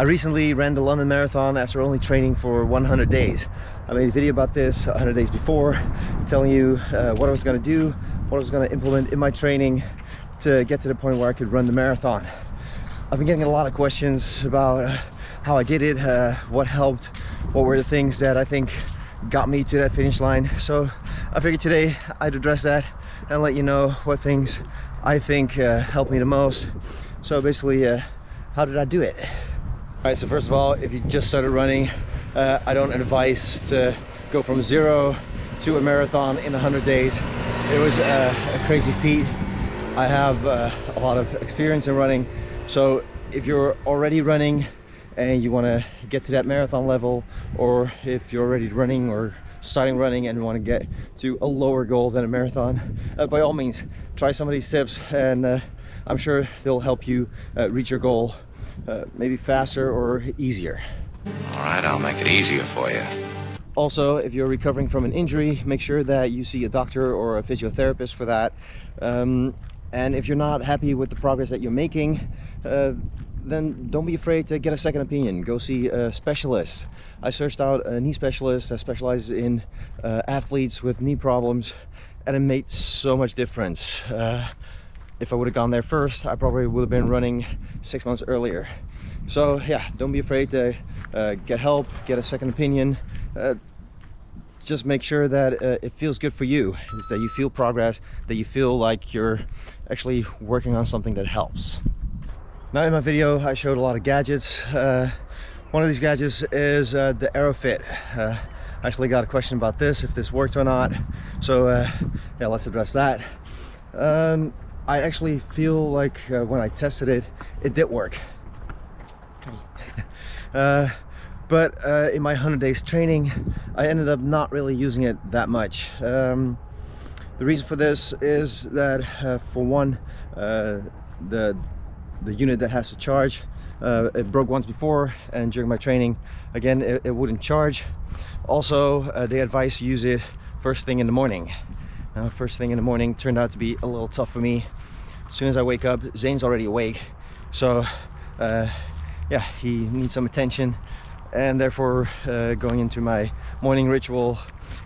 I recently ran the London Marathon after only training for 100 days. I made a video about this 100 days before, telling you what I was going to do, what I was going to implement in my training to get to the point where I could run the marathon. I've been getting a lot of questions about how I did it, what helped, what were the things that I think got me to that finish line. So I figured today I'd address that and let you know what things I think helped me the most. So basically, how did I do it? All right, so first of all, if you just started running, I don't advise to go from 0 to a marathon in 100 days. It was a crazy feat. I have a lot of experience in running, so if you're already running and you want to get to that marathon level, or if you're already running or starting running and want to get to a lower goal than a marathon, by all means try some of these tips, and I'm sure they'll help you reach your goal maybe faster or easier. All right, I'll make it easier for you. Also, if you're recovering from an injury, make sure that you see a doctor or a physiotherapist for that. And if you're not happy with the progress that you're making, then don't be afraid to get a second opinion. Go see a specialist. I searched out a knee specialist that specializes in athletes with knee problems, and it made so much difference. If I would have gone there first, I probably would have been running 6 months earlier. So yeah, don't be afraid to get help, get a second opinion. Just make sure that it feels good for you, is that you feel progress, that you feel like you're actually working on something that helps. Now in my video, I showed a lot of gadgets. One of these gadgets is the AeroFit. I actually got a question about this, if this worked or not. So yeah, let's address that. I actually feel like when I tested it, it did work. But in my 100 days training, I ended up not really using it that much. The reason for this is that for one, the unit that has to charge, it broke once before, and during my training, again, it wouldn't charge. Also, they advise you use it first thing in the morning. First thing in the morning turned out to be a little tough for me. As soon as I wake up, Zane's already awake, so yeah, he needs some attention, and therefore going into my morning ritual,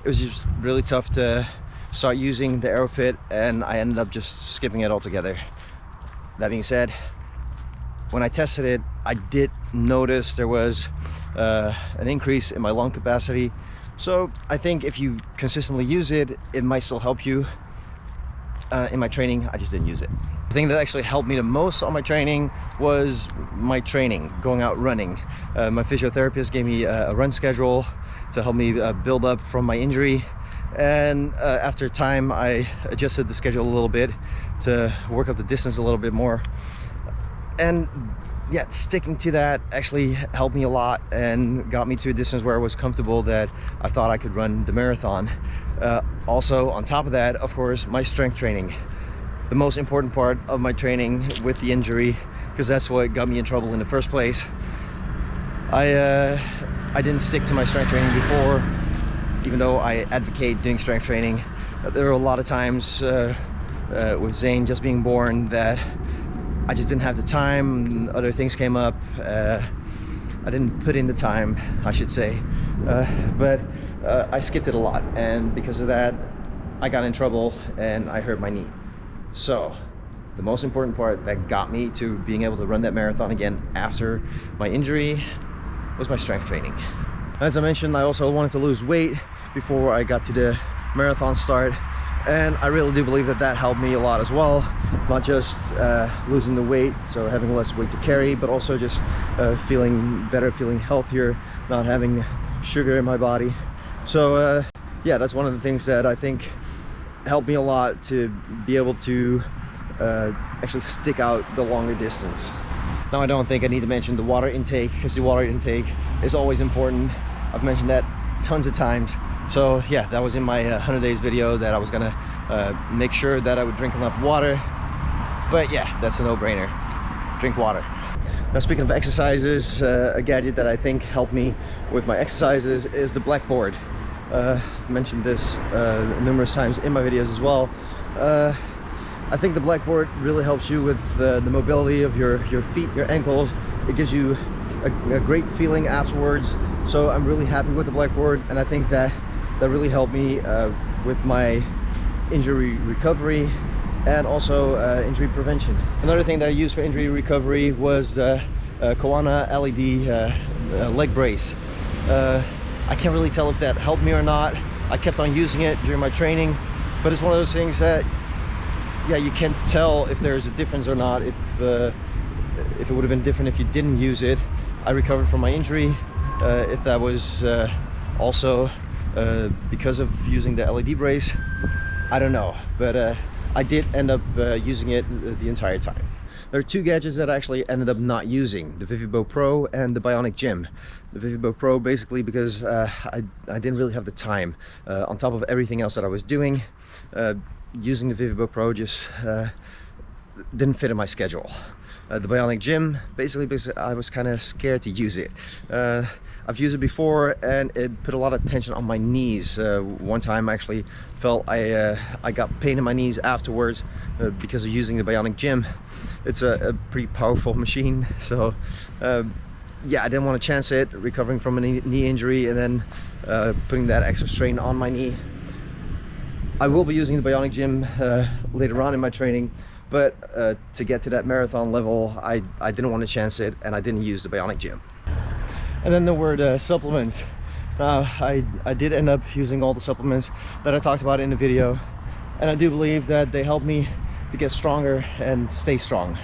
it was just really tough to start using the AeroFit, and I ended up just skipping it altogether. That being said, when I tested it, I did notice there was an increase in my lung capacity. So I think if you consistently use it, it might still help you. In my training, I just didn't use it. The thing that actually helped me the most on my training was my training, going out running. My physiotherapist gave me a run schedule to help me build up from my injury. And after time, I adjusted the schedule a little bit to work up the distance a little bit more. And yeah, sticking to that actually helped me a lot and got me to a distance where I was comfortable that I thought I could run the marathon. Also, on top of that, of course, my strength training. The most important part of my training with the injury, because that's what got me in trouble in the first place. I didn't stick to my strength training before, even though I advocate doing strength training. There were a lot of times with Zane just being born that I just didn't have the time. Other things came up. I didn't put in the time, I should say. But I skipped it a lot, and because of that, I got in trouble and I hurt my knee. So the most important part that got me to being able to run that marathon again after my injury was my strength training. As I mentioned, I also wanted to lose weight before I got to the marathon start, and I really do believe that that helped me a lot as well. Not just losing the weight, so having less weight to carry, but also just feeling better, feeling healthier, not having sugar in my body. So yeah, that's one of the things that I think helped me a lot to be able to actually stick out the longer distance. Now, I don't think I need to mention the water intake, because the water intake is always important. I've mentioned that tons of times. So yeah, that was in my 100 days video, that I was gonna make sure that I would drink enough water. But yeah, that's a no-brainer. Drink water. Now, speaking of exercises, a gadget that I think helped me with my exercises is the blackboard. I've mentioned this numerous times in my videos as well. I think the blackboard really helps you with the mobility of your feet, your ankles. It gives you a great feeling afterwards. So I'm really happy with the blackboard, and I think that really helped me with my injury recovery and also injury prevention. Another thing that I used for injury recovery was Koana LED leg brace. I can't really tell if that helped me or not. I kept on using it during my training, but it's one of those things that, yeah, you can't tell if there's a difference or not, if it would have been different if you didn't use it. I recovered from my injury. If that was also because of using the LED brace, I don't know, but I did end up using it the entire time. There are two gadgets that I actually ended up not using: the FIVERR Pro and the Bionic Gym. The FIVERR Pro basically because I didn't really have the time. On top of everything else that I was doing, using the FIVERR Pro just didn't fit in my schedule. The Bionic Gym, basically because I was kind of scared to use it. I've used it before and it put a lot of tension on my knees. One time I actually felt I got pain in my knees afterwards because of using the Bionic Gym. It's a pretty powerful machine, so yeah, I didn't want to chance it, recovering from a knee injury and then putting that extra strain on my knee. I will be using the Bionic Gym later on in my training, but to get to that marathon level, I didn't want to chance it, and I didn't use the Bionic Gym. And then there were the supplements. I did end up using all the supplements that I talked about in the video, and I do believe that they helped me to get stronger and stay strong.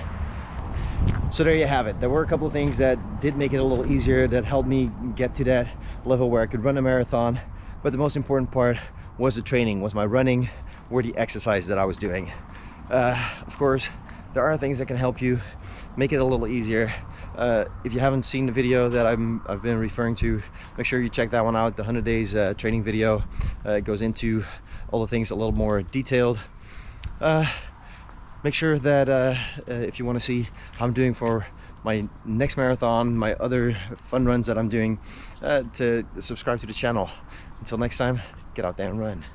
So there you have it. There were a couple of things that did make it a little easier, that helped me get to that level where I could run a marathon, but the most important part was the training, was my running, were the exercise that I was doing. Of course, there are things that can help you make it a little easier. If you haven't seen the video that I've been referring to, make sure you check that one out, the 100 days training video. It goes into all the things a little more detailed. Make sure that if you want to see how I'm doing for my next marathon, my other fun runs that I'm doing, to subscribe to the channel. Until next time, get out there and run.